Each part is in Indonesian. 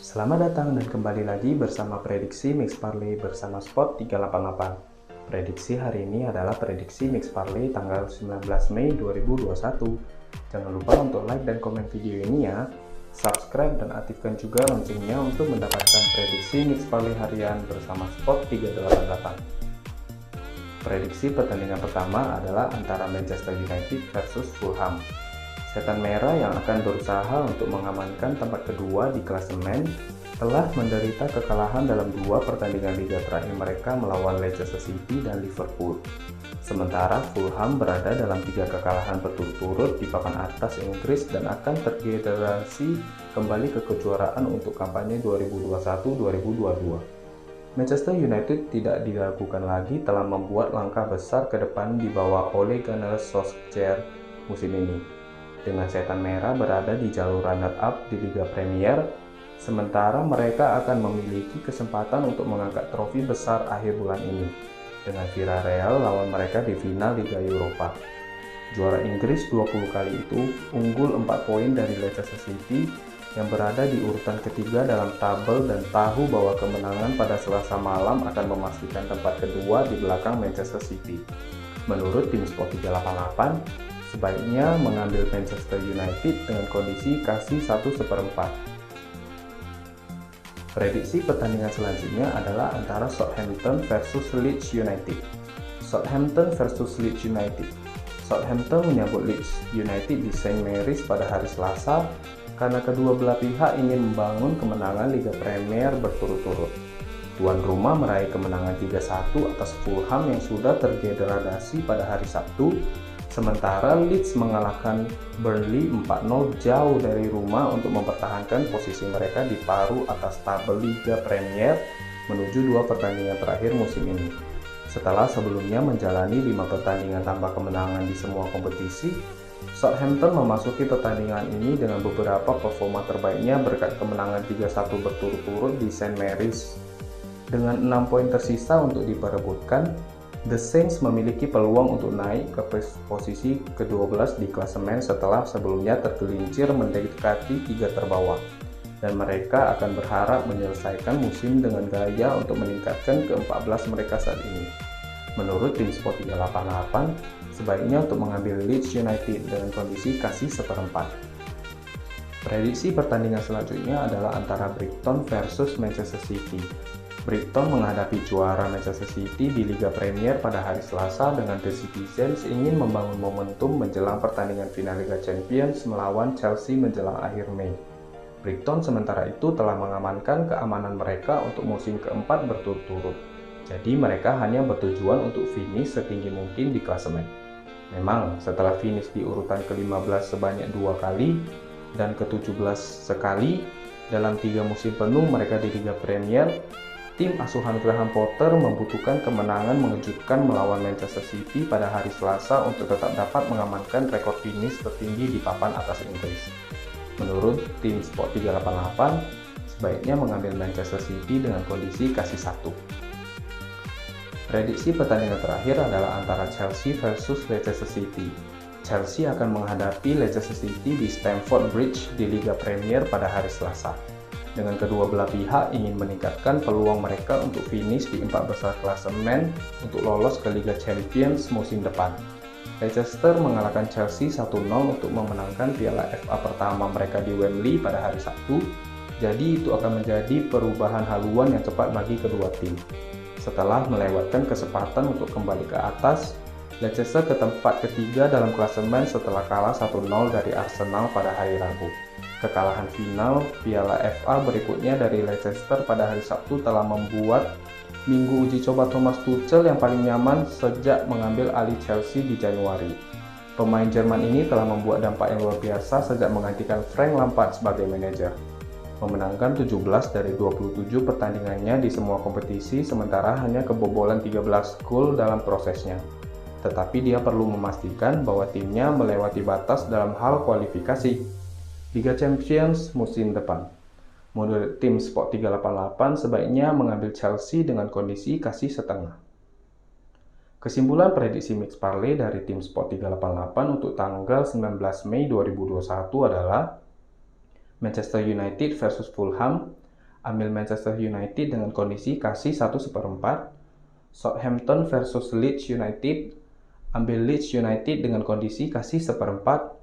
Selamat datang dan kembali lagi bersama prediksi Mix Parlay bersama Spot 388. Prediksi hari ini adalah prediksi Mix Parlay tanggal 19 Mei 2021. Jangan lupa untuk like dan komen video ini ya. Subscribe dan aktifkan juga loncengnya untuk mendapatkan prediksi Mix Parlay harian bersama Spot 388. Prediksi pertandingan pertama adalah antara Manchester United versus Fulham. Setan merah yang akan berusaha untuk mengamankan tempat kedua di klasemen telah menderita kekalahan dalam dua pertandingan liga terakhir mereka melawan Leicester City dan Liverpool. Sementara Fulham berada dalam 3 kekalahan berturut-turut di papan atas Inggris dan akan terdegradasi kembali ke kejuaraan untuk kampanye 2021-2022. Manchester United tidak diragukan lagi telah membuat langkah besar ke depan di bawah Ole Gunnar Solskjaer musim ini. Dengan setan merah berada di jalur runner-up di Liga Premier, sementara mereka akan memiliki kesempatan untuk mengangkat trofi besar akhir bulan ini, dengan Villarreal lawan mereka di final Liga Eropa. Juara Inggris 20 kali itu unggul 4 poin dari Leicester City yang berada di urutan ketiga dalam tabel dan tahu bahwa kemenangan pada Selasa malam akan memastikan tempat kedua di belakang Manchester City. Menurut tim Sport 388, sebaiknya mengambil Manchester United dengan kondisi kasih 1/4. Prediksi pertandingan selanjutnya adalah antara Southampton versus Leeds United. Southampton versus Leeds United. Southampton menyambut Leeds United di St Mary's pada hari Selasa karena kedua belah pihak ingin membangun kemenangan Liga Premier berturut-turut. Tuan rumah meraih kemenangan 3-1 atas Fulham yang sudah terdegradasi pada hari Sabtu, sementara Leeds mengalahkan Burnley 4-0 jauh dari rumah untuk mempertahankan posisi mereka di paruh atas tabel Liga Premier menuju 2 pertandingan terakhir musim ini. Setelah sebelumnya menjalani 5 pertandingan tanpa kemenangan di semua kompetisi, Southampton memasuki pertandingan ini dengan beberapa performa terbaiknya berkat kemenangan 3-1 berturut-turut di St Mary's. Dengan 6 poin tersisa untuk diperebutkan, The Saints memiliki peluang untuk naik ke posisi ke-12 di klasemen setelah sebelumnya tergelincir mendekati 3 terbawah, dan mereka akan berharap menyelesaikan musim dengan gaya untuk meningkatkan ke-14 mereka saat ini. Menurut tim Sport 388, sebaiknya untuk mengambil Leeds United dengan kondisi kasih 1/4. Prediksi pertandingan selanjutnya adalah antara Brighton versus Manchester City. Brighton menghadapi juara Manchester City di Liga Premier pada hari Selasa dengan The Citizens ingin membangun momentum menjelang pertandingan final Liga Champions melawan Chelsea menjelang akhir Mei. Brighton sementara itu telah mengamankan keamanan mereka untuk musim keempat berturut-turut, jadi mereka hanya bertujuan untuk finish setinggi mungkin di klasemen. Memang setelah finish di urutan ke-15 sebanyak 2 kali dan ke-17 sekali dalam 3 musim penuh mereka di Liga Premier, tim asuhan Graham Potter membutuhkan kemenangan mengejutkan melawan Manchester City pada hari Selasa untuk tetap dapat mengamankan rekor finish tertinggi di papan atas Inggris. Menurut tim Sport 388, sebaiknya mengambil Manchester City dengan kondisi kasih 1. Prediksi pertandingan terakhir adalah antara Chelsea versus Leicester City. Chelsea akan menghadapi Leicester City di Stamford Bridge di Liga Premier pada hari Selasa, dengan kedua belah pihak ingin meningkatkan peluang mereka untuk finish di 4 besar klasemen untuk lolos ke Liga Champions musim depan. Leicester mengalahkan Chelsea 1-0 untuk memenangkan Piala FA pertama mereka di Wembley pada hari Sabtu, jadi itu akan menjadi perubahan haluan yang cepat bagi kedua tim. Setelah melewatkan kesempatan untuk kembali ke atas, Leicester ke tempat ketiga dalam klasemen setelah kalah 1-0 dari Arsenal pada hari Rabu. Kekalahan final Piala FA berikutnya dari Leicester pada hari Sabtu telah membuat minggu uji coba Thomas Tuchel yang paling nyaman sejak mengambil alih Chelsea di Januari. Pemain Jerman ini telah membuat dampak yang luar biasa sejak menggantikan Frank Lampard sebagai manajer, memenangkan 17 dari 27 pertandingannya di semua kompetisi sementara hanya kebobolan 13 gol dalam prosesnya. Tetapi dia perlu memastikan bahwa timnya melewati batas dalam hal kualifikasi Liga Champions musim depan. Menurut tim Sport 388, sebaiknya mengambil Chelsea dengan kondisi kasih 1/2. Kesimpulan prediksi Mix Parlay dari tim Sport 388 untuk tanggal 19 Mei 2021 adalah Manchester United versus Fulham, ambil Manchester United dengan kondisi kasih 1/4. Southampton versus Leeds United, ambil Leeds United dengan kondisi kasih 1/4.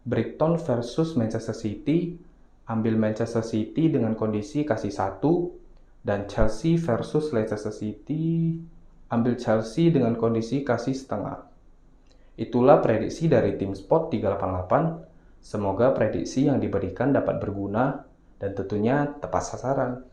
Brighton versus Manchester City, ambil Manchester City dengan kondisi kasih 1. Dan Chelsea versus Leicester City, ambil Chelsea dengan kondisi kasih setengah. Itulah prediksi dari tim Spot 388. Semoga prediksi yang diberikan dapat berguna dan tentunya tepat sasaran.